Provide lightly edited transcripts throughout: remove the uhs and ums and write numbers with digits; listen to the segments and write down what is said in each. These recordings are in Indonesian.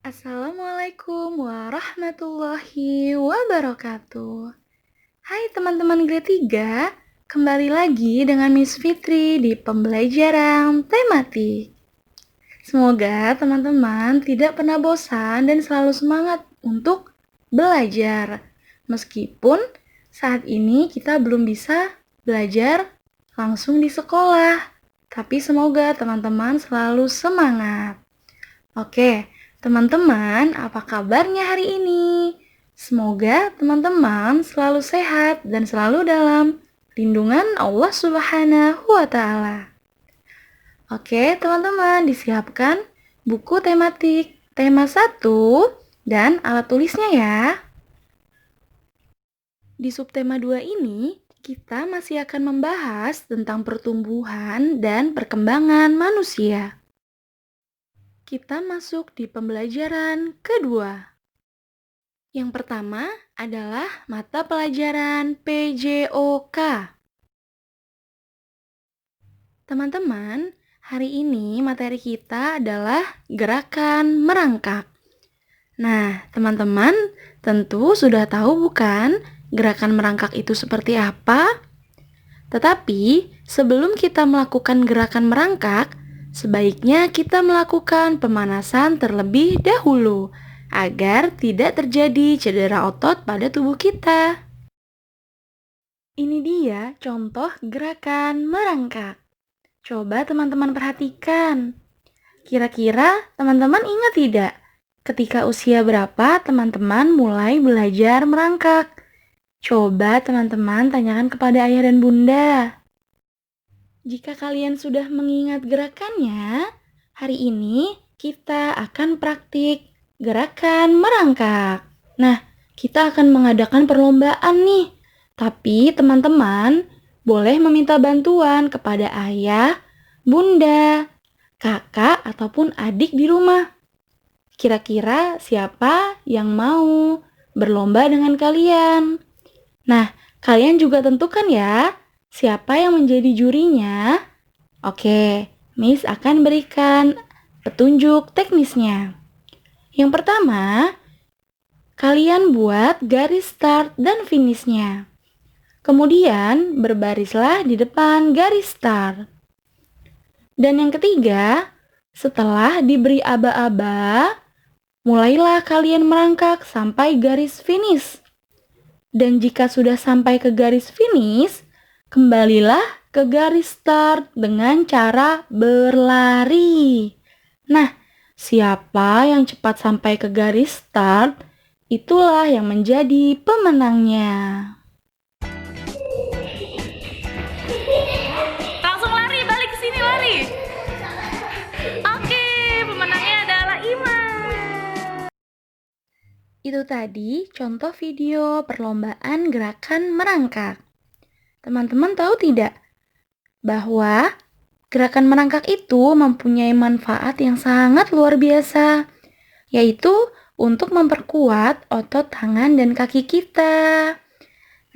Assalamualaikum warahmatullahi wabarakatuh. Hai teman-teman grade 3, kembali lagi dengan Miss Fitri di pembelajaran tematik. Semoga teman-teman tidak pernah bosan dan selalu semangat untuk belajar. Meskipun saat ini kita belum bisa belajar langsung di sekolah, tapi semoga teman-teman selalu semangat. Oke, teman-teman, apa kabarnya hari ini? Semoga teman-teman selalu sehat dan selalu dalam lindungan Allah Subhanahu wa Ta'ala. Oke, teman-teman, disiapkan buku tematik tema 1 dan alat tulisnya ya. Di subtema 2 ini, kita masih akan membahas tentang pertumbuhan dan perkembangan manusia. Kita masuk di pembelajaran kedua. Yang pertama adalah mata pelajaran PJOK. Teman-teman, hari ini materi kita adalah gerakan merangkak. Nah, teman-teman tentu sudah tahu bukan gerakan merangkak itu seperti apa? Tetapi sebelum kita melakukan gerakan merangkak, sebaiknya kita melakukan pemanasan terlebih dahulu agar tidak terjadi cedera otot pada tubuh kita. Ini dia contoh gerakan merangkak. Coba teman-teman perhatikan. Kira-kira teman-teman ingat tidak? Ketika usia berapa teman-teman mulai belajar merangkak? Coba teman-teman tanyakan kepada ayah dan bunda. Jika kalian sudah mengingat gerakannya, hari ini kita akan praktik gerakan merangkak. Nah, kita akan mengadakan perlombaan nih. Tapi teman-teman boleh meminta bantuan kepada ayah, bunda, kakak, ataupun adik di rumah. Kira-kira siapa yang mau berlomba dengan kalian? Nah, kalian juga tentukan ya siapa yang menjadi jurinya. Oke, Miss akan berikan petunjuk teknisnya. Yang pertama, kalian buat garis start dan finishnya. Kemudian berbarislah di depan garis start. Dan yang ketiga, setelah diberi aba-aba, mulailah kalian merangkak sampai garis finish. Dan jika sudah sampai ke garis finish, kembalilah ke garis start dengan cara berlari. Nah, siapa yang cepat sampai ke garis start, itulah yang menjadi pemenangnya. Langsung lari, balik ke sini lari. Oke, pemenangnya adalah Iman. Itu tadi contoh video perlombaan gerakan merangkak. Teman-teman tahu tidak bahwa gerakan merangkak itu mempunyai manfaat yang sangat luar biasa, yaitu untuk memperkuat otot tangan dan kaki kita.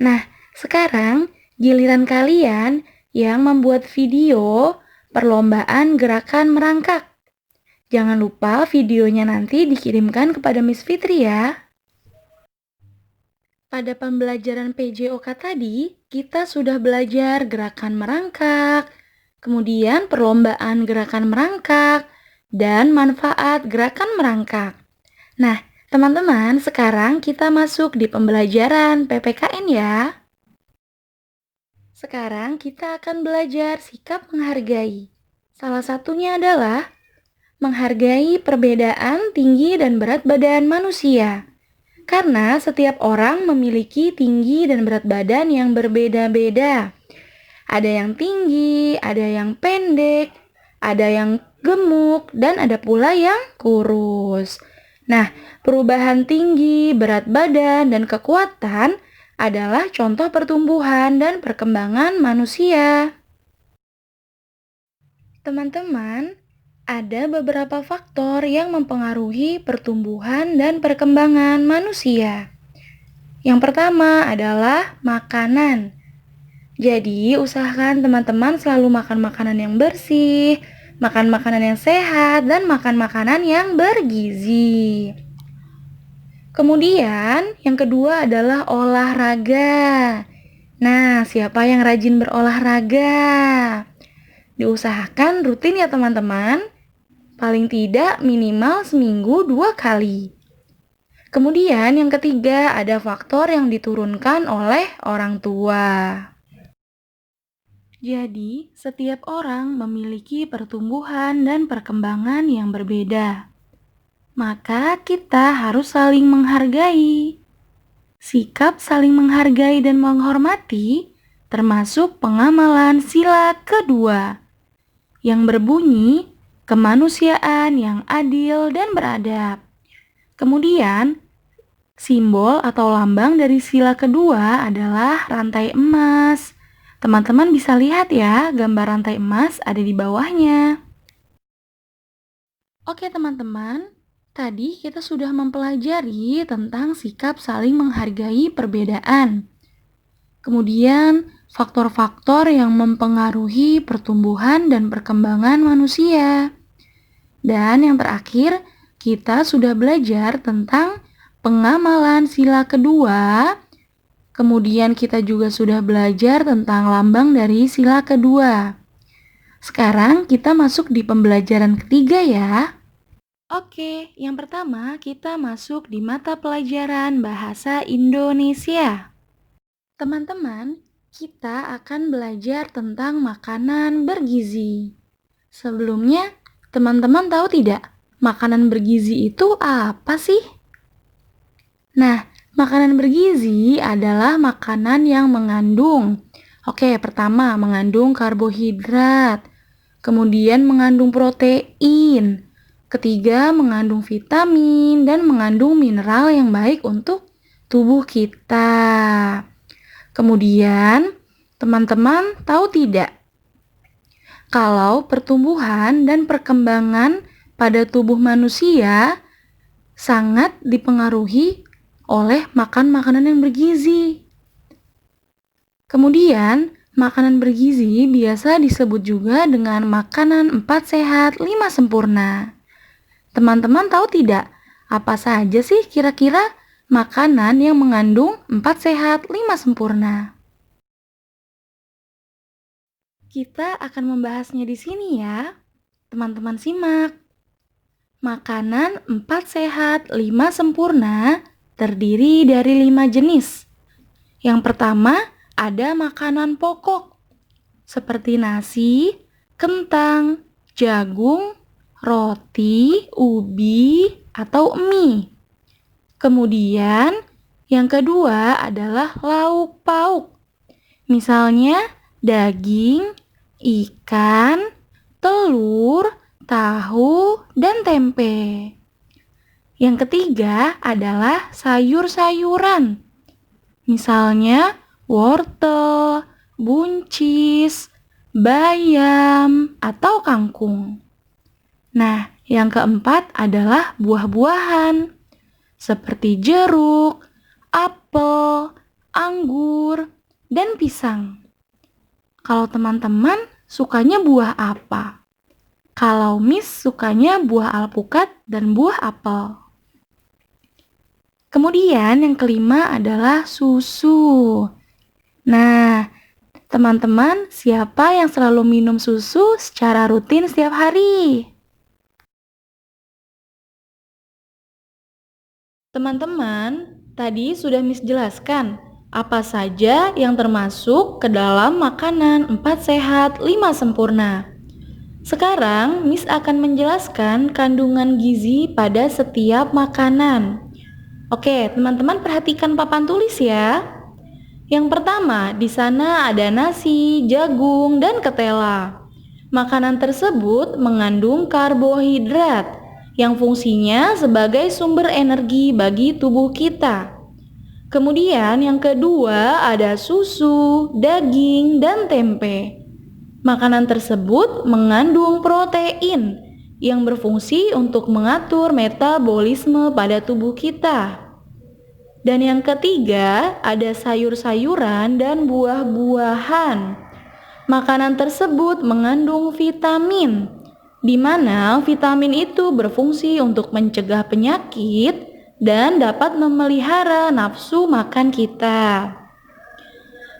Nah, sekarang giliran kalian yang membuat video perlombaan gerakan merangkak. Jangan lupa videonya nanti dikirimkan kepada Miss Fitri ya. Pada pembelajaran PJOK tadi, kita sudah belajar gerakan merangkak, kemudian perlombaan gerakan merangkak, dan manfaat gerakan merangkak. Nah, teman-teman, sekarang kita masuk di pembelajaran PPKN ya. Sekarang kita akan belajar sikap menghargai. Salah satunya adalah menghargai perbedaan tinggi dan berat badan manusia. Karena setiap orang memiliki tinggi dan berat badan yang berbeda-beda. Ada yang tinggi, ada yang pendek, ada yang gemuk, dan ada pula yang kurus. Nah, perubahan tinggi, berat badan, dan kekuatan adalah contoh pertumbuhan dan perkembangan manusia. Teman-teman, ada beberapa faktor yang mempengaruhi pertumbuhan dan perkembangan manusia. Yang pertama adalah makanan. Jadi, usahakan teman-teman selalu makan makanan yang bersih, makan makanan yang sehat, dan makan makanan yang bergizi. Kemudian, yang kedua adalah olahraga. Nah, siapa yang rajin berolahraga? Diusahakan rutin ya teman-teman, paling tidak minimal seminggu 2 kali. Kemudian yang ketiga ada faktor yang diturunkan oleh orang tua. Jadi, setiap orang memiliki pertumbuhan dan perkembangan yang berbeda. Maka kita harus saling menghargai. Sikap saling menghargai dan menghormati termasuk pengamalan sila kedua yang berbunyi kemanusiaan yang adil dan beradab. Kemudian, simbol atau lambang dari sila kedua adalah rantai emas. Teman-teman bisa lihat ya, gambar rantai emas ada di bawahnya. Oke teman-teman, tadi kita sudah mempelajari tentang sikap saling menghargai perbedaan. Kemudian, faktor-faktor yang mempengaruhi pertumbuhan dan perkembangan manusia. Dan yang terakhir, kita sudah belajar tentang pengamalan sila kedua. Kemudian kita juga sudah belajar tentang lambang dari sila kedua. Sekarang kita masuk di pembelajaran ketiga ya. Oke, yang pertama kita masuk di mata pelajaran Bahasa Indonesia. Teman-teman, kita akan belajar tentang makanan bergizi. Sebelumnya, teman-teman tahu tidak, makanan bergizi itu apa sih? Nah, makanan bergizi adalah makanan yang mengandung, pertama mengandung karbohidrat, kemudian mengandung protein, ketiga mengandung vitamin dan mengandung mineral yang baik untuk tubuh kita. Kemudian, teman-teman tahu tidak kalau pertumbuhan dan perkembangan pada tubuh manusia sangat dipengaruhi oleh makan makanan yang bergizi. Kemudian, makanan bergizi biasa disebut juga dengan makanan 4 sehat 5 sempurna. Teman-teman tahu tidak, apa saja sih kira-kira makanan yang mengandung 4 sehat 5 sempurna? Kita akan membahasnya di sini ya. Teman-teman simak. Makanan 4 sehat 5 sempurna terdiri dari 5 jenis. Yang pertama ada makanan pokok seperti nasi, kentang, jagung, roti, ubi, atau mie. Kemudian yang kedua adalah lauk pauk. Misalnya daging, ikan, telur, tahu, dan tempe. Yang ketiga adalah sayur-sayuran. Misalnya wortel, buncis, bayam, atau kangkung. Nah, yang keempat adalah buah-buahan seperti jeruk, apel, anggur, dan pisang. Kalau teman-teman sukanya buah apa? Kalau Miss sukanya buah alpukat dan buah apel. Kemudian yang kelima adalah susu. Nah, teman-teman, siapa yang selalu minum susu secara rutin setiap hari? Teman-teman, tadi sudah Miss jelaskan apa saja yang termasuk ke dalam makanan 4 sehat 5 sempurna. Sekarang Miss akan menjelaskan kandungan gizi pada setiap makanan. Oke, teman-teman perhatikan papan tulis ya. Yang pertama, di sana ada nasi, jagung, dan ketela. Makanan tersebut mengandung karbohidrat yang fungsinya sebagai sumber energi bagi tubuh kita. Kemudian yang kedua ada susu, daging, dan tempe. Makanan tersebut mengandung protein yang berfungsi untuk mengatur metabolisme pada tubuh kita. Dan yang ketiga ada sayur-sayuran dan buah-buahan. Makanan tersebut mengandung vitamin di mana vitamin itu berfungsi untuk mencegah penyakit dan dapat memelihara nafsu makan kita.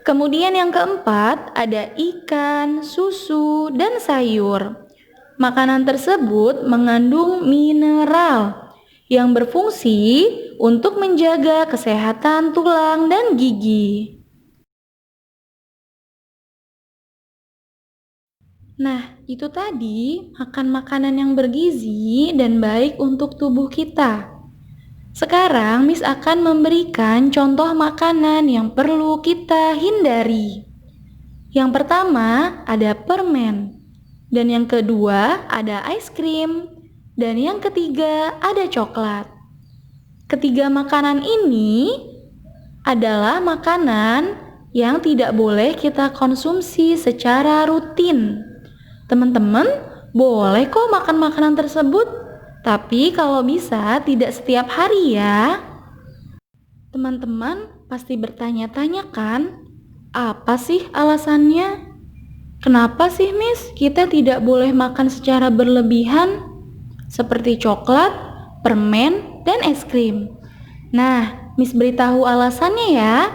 Kemudian yang keempat ada ikan, susu, dan sayur. Makanan tersebut mengandung mineral yang berfungsi untuk menjaga kesehatan tulang dan gigi. Nah, itu tadi makan makanan yang bergizi dan baik untuk tubuh kita. Sekarang Miss akan memberikan contoh makanan yang perlu kita hindari. Yang pertama ada permen, dan yang kedua ada es krim, dan yang ketiga ada coklat. Ketiga makanan ini adalah makanan yang tidak boleh kita konsumsi secara rutin. Teman-teman boleh kok makan makanan tersebut, tapi kalau bisa tidak setiap hari ya. Teman-teman pasti bertanya-tanya kan, apa sih alasannya? Kenapa sih Miss kita tidak boleh makan secara berlebihan seperti coklat, permen, dan es krim? Nah, Miss beritahu alasannya ya.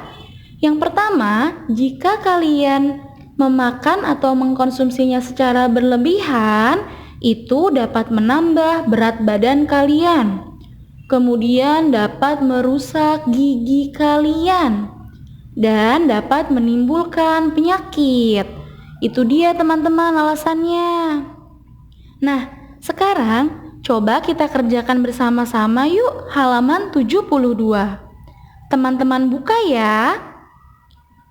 Yang pertama, jika kalian memakan atau mengkonsumsinya secara berlebihan, itu dapat menambah berat badan kalian. Kemudian dapat merusak gigi kalian dan dapat menimbulkan penyakit. Itu dia teman-teman alasannya. Nah, sekarang coba kita kerjakan bersama-sama yuk halaman 72. Teman-teman buka ya.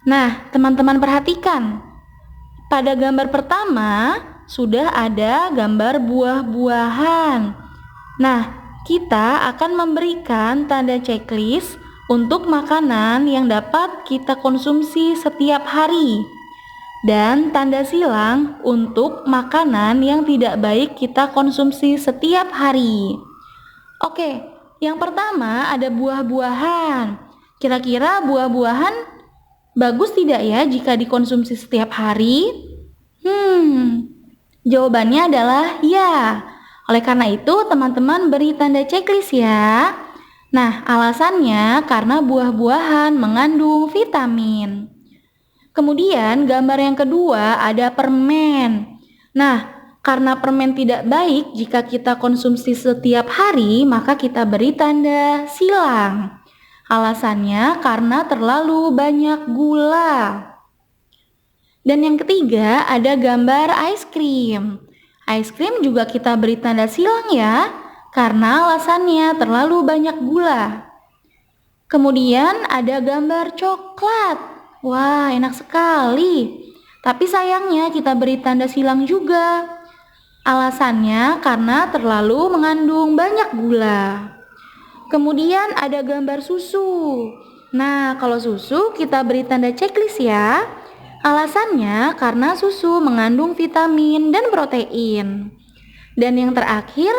Nah, teman-teman perhatikan. Pada gambar pertama sudah ada gambar buah-buahan. Nah, kita akan memberikan tanda checklist untuk makanan yang dapat kita konsumsi setiap hari dan tanda silang untuk makanan yang tidak baik kita konsumsi setiap hari. Oke, yang pertama ada buah-buahan. Kira-kira buah-buahan bagus tidak ya jika dikonsumsi setiap hari? Jawabannya adalah ya. Oleh karena itu, teman-teman beri tanda checklist ya. Nah, alasannya karena buah-buahan mengandung vitamin. Kemudian, gambar yang kedua ada permen. Nah, karena permen tidak baik jika kita konsumsi setiap hari, maka kita beri tanda silang. Alasannya karena terlalu banyak gula. Dan yang ketiga ada gambar es krim. Es krim juga kita beri tanda silang ya, karena alasannya terlalu banyak gula. Kemudian ada gambar coklat. Wah, enak sekali. Tapi sayangnya kita beri tanda silang juga. Alasannya karena terlalu mengandung banyak gula. Kemudian ada gambar susu. Nah, kalau susu kita beri tanda checklist ya. Alasannya karena susu mengandung vitamin dan protein. Dan yang terakhir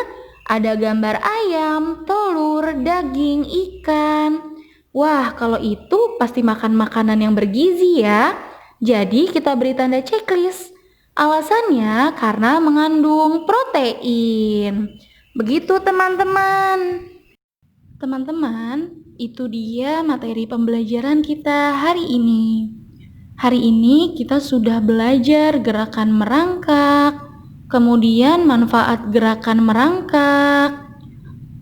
ada gambar ayam, telur, daging, ikan. Wah, kalau itu pasti makan makanan yang bergizi ya. Jadi kita beri tanda checklist. Alasannya karena mengandung protein. Begitu teman-teman. Teman-teman, itu dia materi pembelajaran kita hari ini. Hari ini kita sudah belajar gerakan merangkak, kemudian manfaat gerakan merangkak,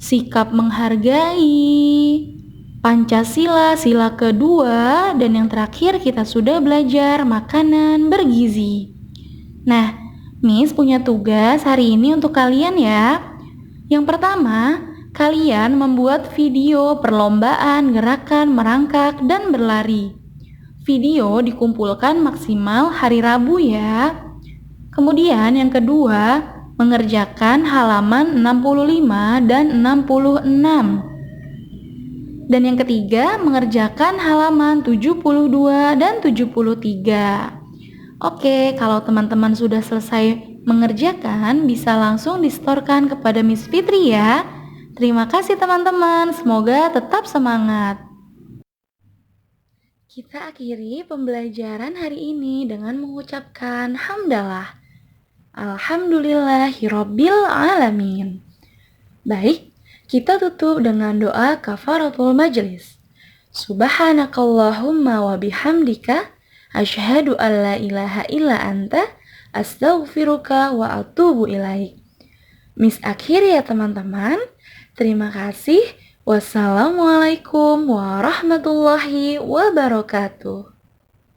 sikap menghargai, Pancasila, sila kedua, dan yang terakhir kita sudah belajar makanan bergizi. Nah, Miss punya tugas hari ini untuk kalian ya. Yang pertama, kalian membuat video perlombaan gerakan merangkak dan berlari. Video dikumpulkan maksimal hari Rabu ya. Kemudian yang kedua, mengerjakan halaman 65 dan 66. Dan yang ketiga, mengerjakan halaman 72 dan 73. Oke, kalau teman-teman sudah selesai mengerjakan, bisa langsung distorkan kepada Miss Fitri ya. Terima kasih teman-teman, semoga tetap semangat. Kita akhiri pembelajaran hari ini dengan mengucapkan hamdalah. Alhamdulillahirabbil alamin. Baik, kita tutup dengan doa kafaratul majlis. Subhanakallahumma wa bihamdika asyhadu an la ilaha illa anta astaghfiruka wa atubu ilaik. Miss akhir ya teman-teman. Terima kasih. Wassalamualaikum warahmatullahi wabarakatuh.